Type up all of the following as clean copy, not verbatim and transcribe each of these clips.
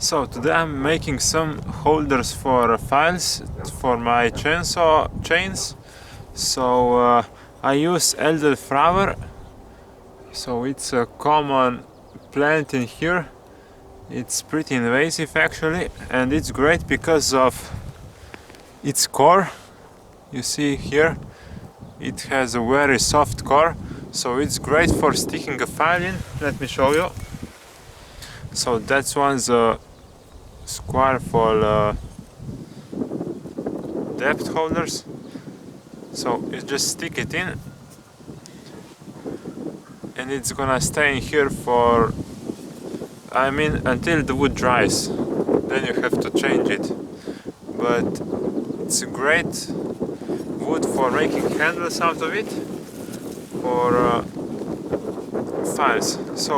So today I'm making some holders for files for my chainsaw chains. So I use elderflower. So it's a common plant in here. It's pretty invasive actually, and it's great because of its core. You see here, it has a very soft core, so it's great for sticking a file in. Let me show you. So that's one's square for depth holders. So you just stick it in and it's gonna stay in here for, until the wood dries. Then you have to change it. But it's a great wood for making handles out of it for files. So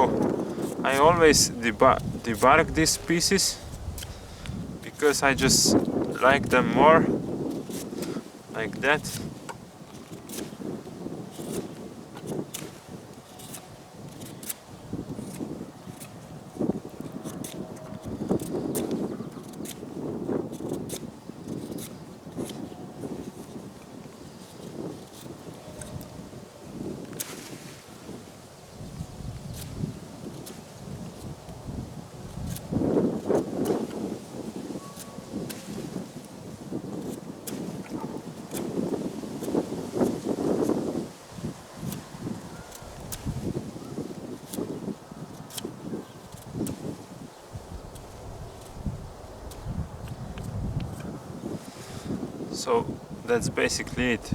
I always debark these pieces because I just like them more, like that. So that's basically it.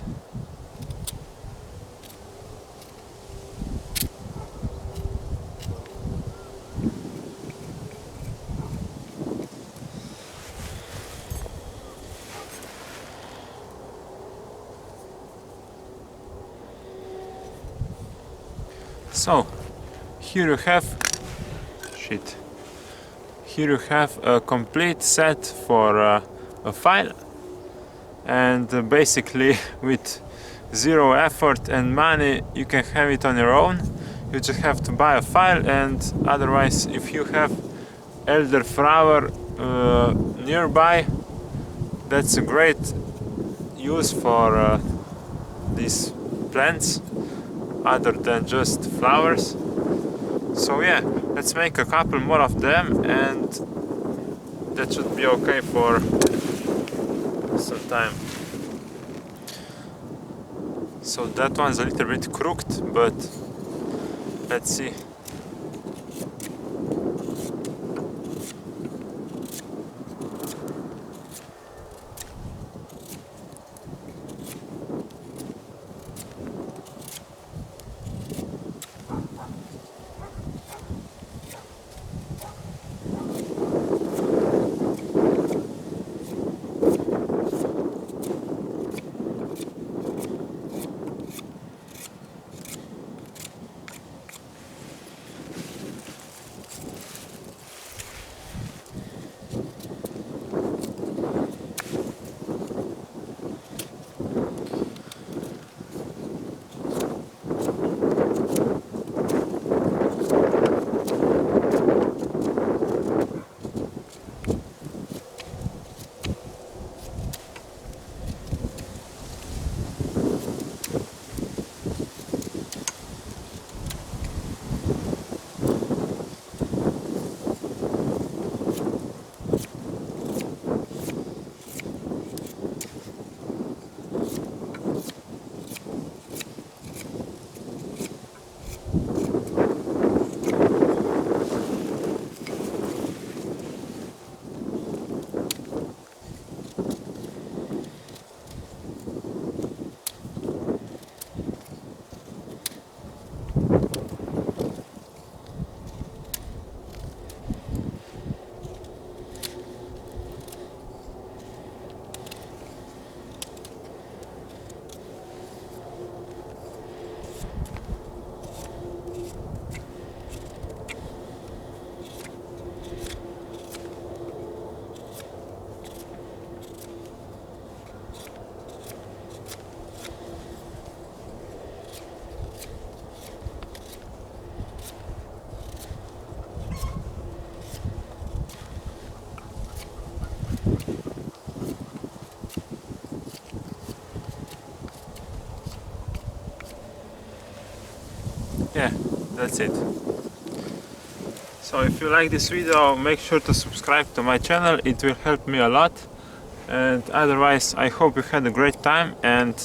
So here you have Here you have a complete set for a file, and basically with zero effort and money you can have it on your own. You just have to buy a file, and otherwise if you have elderflower nearby, that's a great use for these plants other than just flowers. So yeah, let's make a couple more of them and that should be okay for some time. So that one's a little bit crooked, but let's see. yeah, that's it. So if you like this video, make sure to subscribe to my channel, it will help me a lot. And otherwise, I hope you had a great time and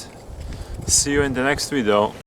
see you in the next video.